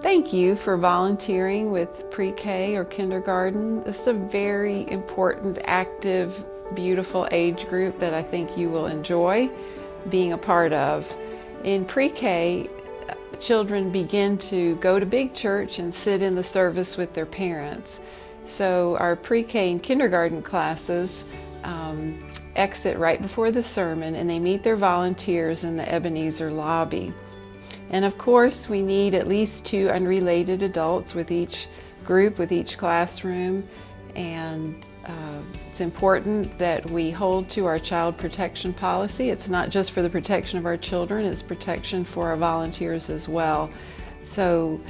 Thank you for volunteering with pre-K or kindergarten. This is a very important, active, beautiful age group that I think you will enjoy being a part of. In pre-K, children begin to go to big church and sit in the service with their parents. So our pre-K and kindergarten classes exit right before the sermon, and they meet their volunteers in the Ebenezer lobby. And of course, we need at least 2 unrelated adults with each group, with each classroom. And it's important that we hold to our child protection policy. It's not just for the protection of our children, it's protection for our volunteers as well. So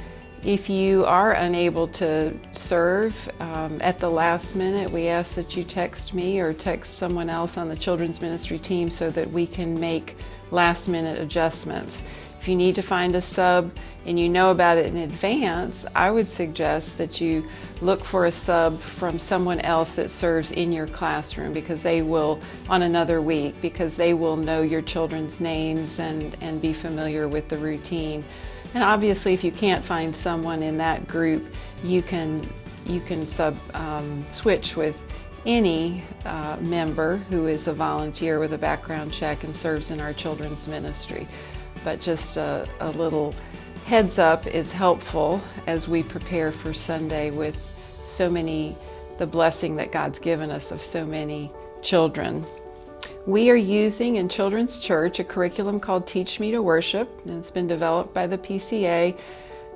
if you are unable to serve at the last minute, we ask that you text me or text someone else on the children's ministry team so that we can make last minute adjustments. If you need to find a sub and you know about it in advance, I would suggest that you look for a sub from someone else that serves in your classroom, because they will, on another week, because they will know your children's names and be familiar with the routine. And obviously, if you can't find someone in that group, you can switch with any member who is a volunteer with a background check and serves in our children's ministry. But just a little heads up is helpful as we prepare for Sunday with the blessing that God's given us of so many children. We are using in Children's Church a curriculum called Teach Me to Worship, and it's been developed by the PCA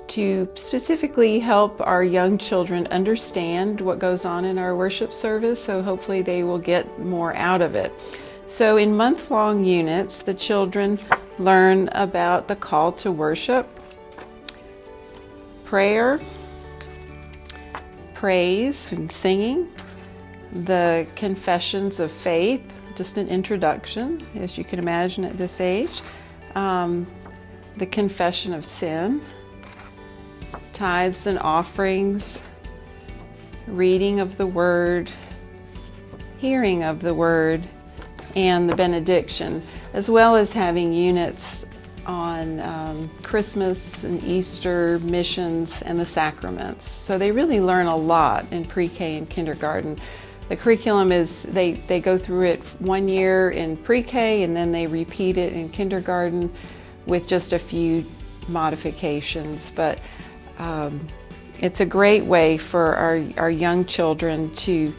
to specifically help our young children understand what goes on in our worship service, so hopefully they will get more out of it. So in month-long units, the children learn about the call to worship, prayer, praise and singing, the confessions of faith, just an introduction, as you can imagine at this age, the confession of sin, tithes and offerings, reading of the Word, hearing of the Word, and the benediction, as well as having units on Christmas and Easter, missions, and the sacraments. So they really learn a lot in pre-K and kindergarten. The curriculum is, they go through it 1 year in pre-K and then they repeat it in kindergarten with just a few modifications. But it's a great way for our young children to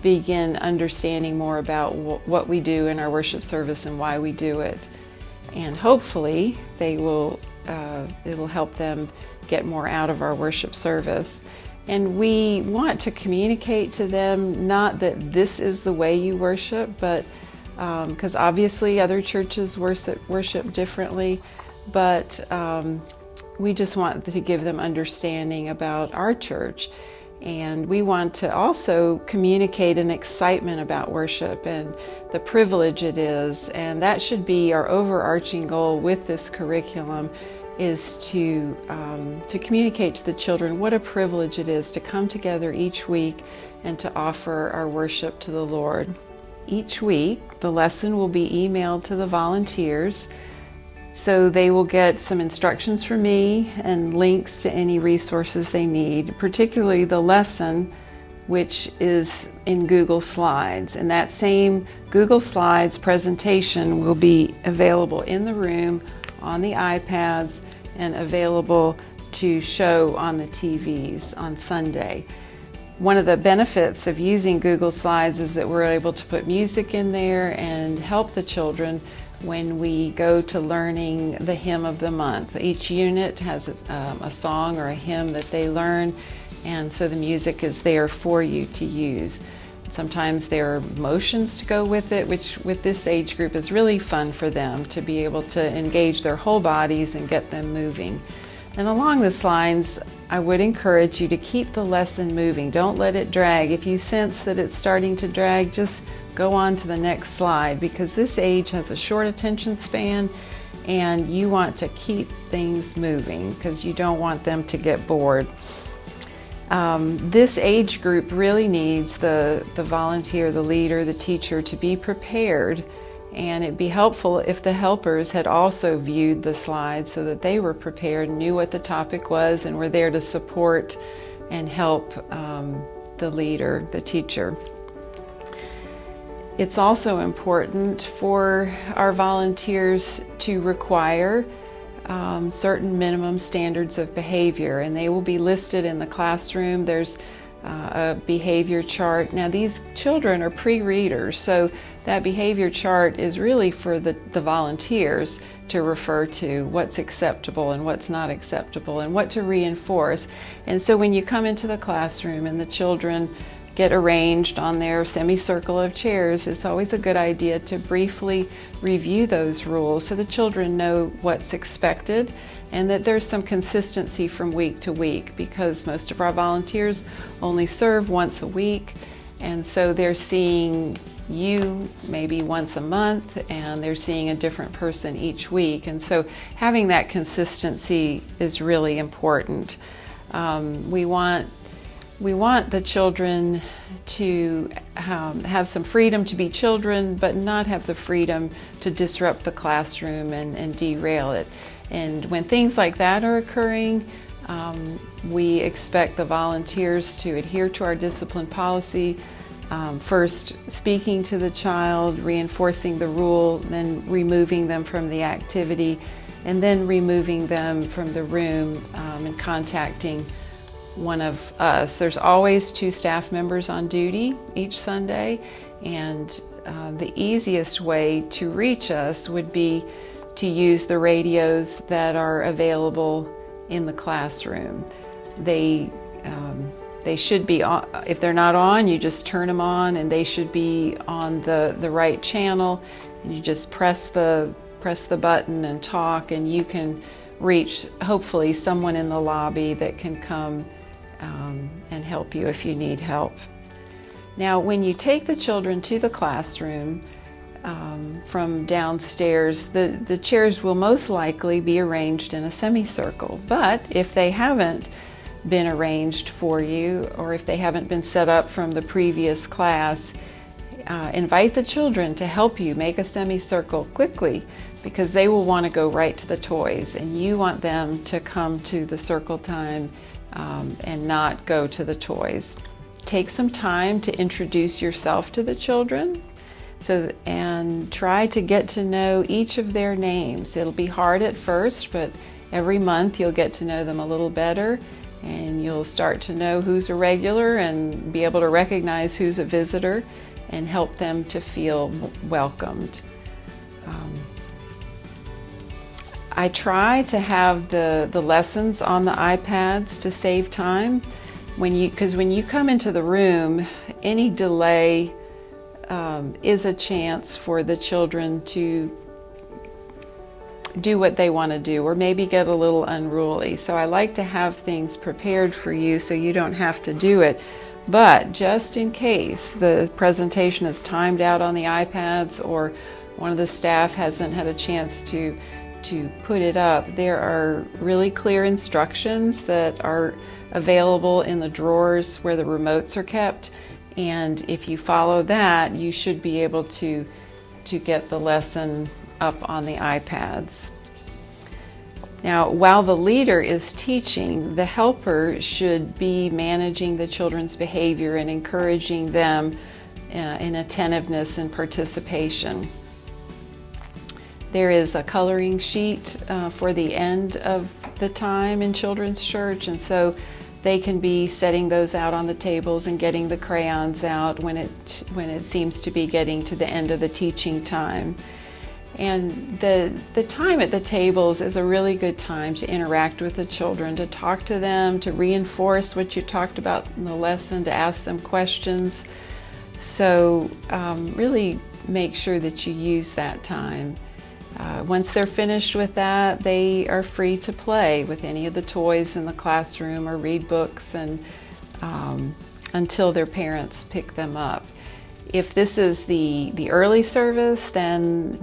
begin understanding more about what we do in our worship service and why we do it. And hopefully it will help them get more out of our worship service. And we want to communicate to them, not that this is the way you worship, but because obviously other churches worship differently, but we just want to give them understanding about our church. And we want to also communicate an excitement about worship and the privilege it is. And that should be our overarching goal with this curriculum, is to communicate to the children what a privilege it is to come together each week and to offer our worship to the Lord. Each week, the lesson will be emailed to the volunteers, so they will get some instructions from me and links to any resources they need, particularly the lesson, which is in Google Slides. And that same Google Slides presentation will be available in the room on the iPads and available to show on the TVs on Sunday. One of the benefits of using Google Slides is that we're able to put music in there and help the children when we go to learning the hymn of the month. Each unit has a song or a hymn that they learn, and so the music is there for you to use. Sometimes there are motions to go with it, which with this age group is really fun for them to be able to engage their whole bodies and get them moving. And along this lines, I would encourage you to keep the lesson moving. Don't let it drag. If you sense that it's starting to drag, just go on to the next slide, because this age has a short attention span and you want to keep things moving because you don't want them to get bored. This age group really needs the volunteer, the leader, the teacher to be prepared And it'd be helpful if the helpers had also viewed the slides so that they were prepared, knew what the topic was, and were there to support and help the leader, the teacher. It's also important for our volunteers to require certain minimum standards of behavior, and they will be listed in the classroom. There's a behavior chart. Now, these children are pre-readers, so that behavior chart is really for the volunteers to refer to what's acceptable and what's not acceptable and what to reinforce. And so when you come into the classroom and the children get arranged on their semicircle of chairs, it's always a good idea to briefly review those rules so the children know what's expected and that there's some consistency from week to week, because most of our volunteers only serve once a week, and so they're seeing you maybe once a month and they're seeing a different person each week, and so having that consistency is really important. We want the children to have some freedom to be children, but not have the freedom to disrupt the classroom and derail it. And when things like that are occurring, we expect the volunteers to adhere to our discipline policy, first speaking to the child, reinforcing the rule, then removing them from the activity, and then removing them from the room and contacting one of us. There's always 2 staff members on duty each Sunday, and the easiest way to reach us would be to use the radios that are available in the classroom. They should be on. If they're not on, you just turn them on, and they should be on the right channel, and you just press the button and talk, and you can reach hopefully someone in the lobby that can come and help you if you need help. Now, when you take the children to the classroom from downstairs, the chairs will most likely be arranged in a semicircle. But if they haven't been arranged for you, or if they haven't been set up from the previous class, invite the children to help you make a semicircle quickly, because they will want to go right to the toys, and you want them to come to the circle time and not go to the toys. Take some time to introduce yourself to the children, and try to get to know each of their names. It'll be hard at first, but every month you'll get to know them a little better, and you'll start to know who's a regular and be able to recognize who's a visitor and help them to feel welcomed. I try to have the lessons on the iPads to save time. Because when you come into the room, any delay is a chance for the children to do what they want to do, or maybe get a little unruly. So I like to have things prepared for you so you don't have to do it. But just in case the presentation is timed out on the iPads, or one of the staff hasn't had a chance to put it up, there are really clear instructions that are available in the drawers where the remotes are kept, and if you follow that, you should be able to get the lesson up on the iPads. Now, while the leader is teaching, the helper should be managing the children's behavior and encouraging them in attentiveness and participation. There is a coloring sheet for the end of the time in children's church, and so they can be setting those out on the tables and getting the crayons out when it seems to be getting to the end of the teaching time. And the time at the tables is a really good time to interact with the children, to talk to them, to reinforce what you talked about in the lesson, to ask them questions. So really make sure that you use that time. Once they're finished with that, they are free to play with any of the toys in the classroom or read books and until their parents pick them up. If this is the early service, then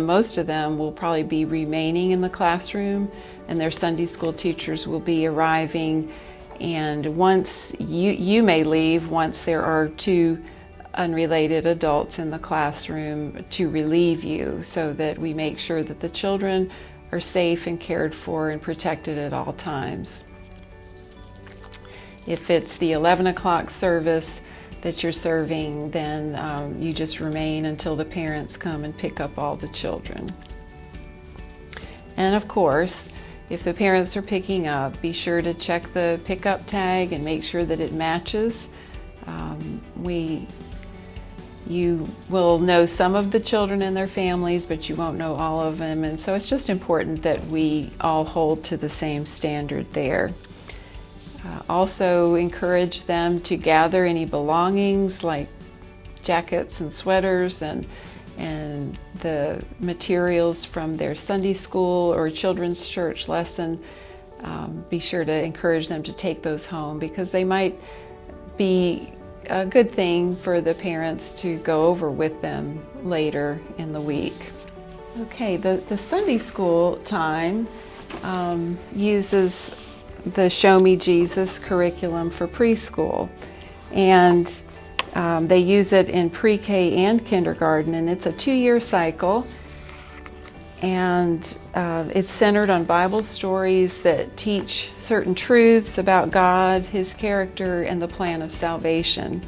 most of them will probably be remaining in the classroom, and their Sunday school teachers will be arriving. And once you may leave once there are 2 unrelated adults in the classroom to relieve you, so that we make sure that the children are safe and cared for and protected at all times. If it's the 11 o'clock service that you're serving, then you just remain until the parents come and pick up all the children. And of course, if the parents are picking up, be sure to check the pickup tag and make sure that it matches. You will know some of the children and their families, but you won't know all of them. And so it's just important that we all hold to the same standard there. Also encourage them to gather any belongings like jackets and sweaters and the materials from their Sunday school or children's church lesson. Be sure to encourage them to take those home, because they might be a good thing for the parents to go over with them later in the week. Okay, the Sunday school time uses the Show Me Jesus curriculum for preschool, and they use it in pre-K and kindergarten, and it's a 2-year cycle, and it's centered on Bible stories that teach certain truths about God, His character, and the plan of salvation.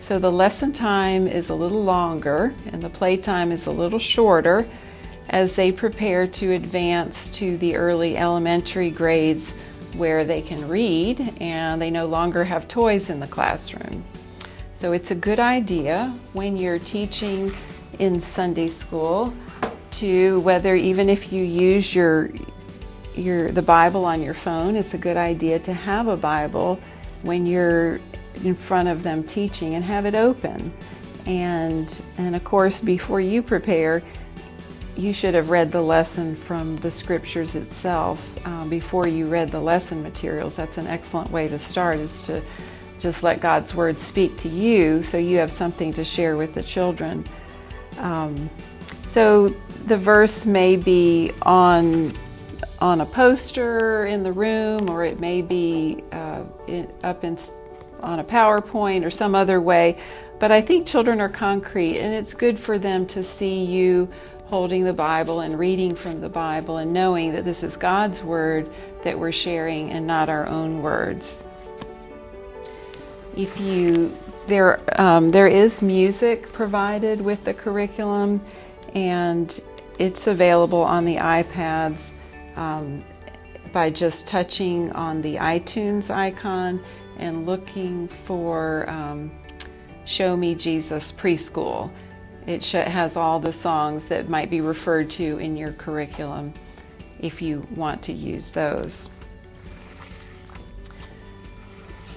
So the lesson time is a little longer and the playtime is a little shorter as they prepare to advance to the early elementary grades, where they can read and they no longer have toys in the classroom. So it's a good idea when you're teaching in Sunday school to, whether even if you use the Bible on your phone, it's a good idea to have a Bible when you're in front of them teaching and have it open. And of course, before you prepare, you should have read the lesson from the scriptures itself before you read the lesson materials. That's an excellent way to start, is to just let God's Word speak to you so you have something to share with the children. So the verse may be on a poster in the room, or it may be on a PowerPoint or some other way. But I think children are concrete, and it's good for them to see you holding the Bible and reading from the Bible and knowing that this is God's Word that we're sharing and not our own words. There is music provided with the curriculum, and it's available on the iPads by just touching on the iTunes icon and looking for Show Me Jesus Preschool. It has all the songs that might be referred to in your curriculum if you want to use those.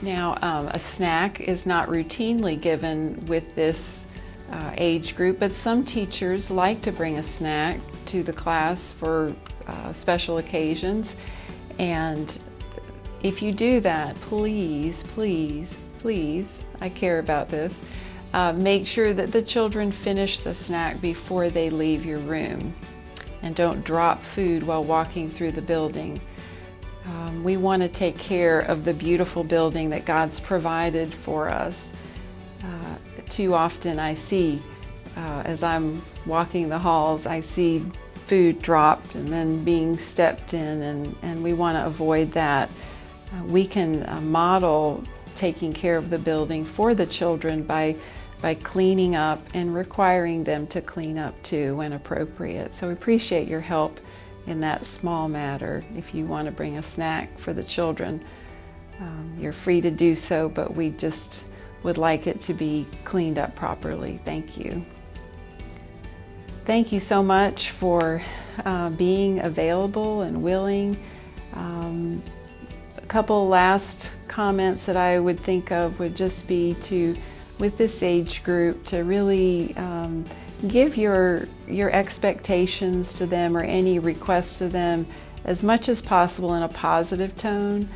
Now, a snack is not routinely given with this age group, but some teachers like to bring a snack to the class for special occasions. And if you do that, please, please, please, I care about this, make sure that the children finish the snack before they leave your room, and don't drop food while walking through the building. We want to take care of the beautiful building that God's provided for us. Too often I see, as I'm walking the halls, I see food dropped and then being stepped in, and we want to avoid that. We can model taking care of the building for the children by cleaning up and requiring them to clean up too when appropriate. So we appreciate your help in that small matter. If you want to bring a snack for the children, you're free to do so, but we just would like it to be cleaned up properly. Thank you. Thank you so much for being available and willing. A couple last comments that I would think of would just be to, with this age group, to really give your expectations to them or any requests to them as much as possible in a positive tone.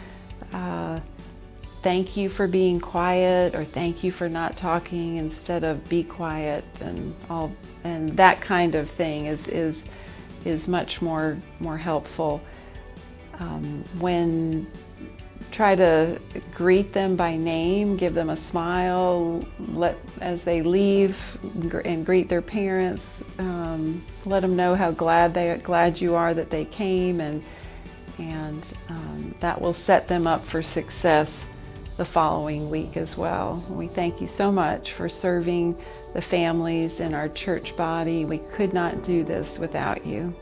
Thank you for being quiet, or thank you for not talking instead of be quiet, and that kind of thing is much more helpful. When try to greet them by name, give them a smile, as they leave and greet their parents, let them know how glad you are that they came, and that will set them up for success the following week as well. We thank you so much for serving the families in our church body. We could not do this without you.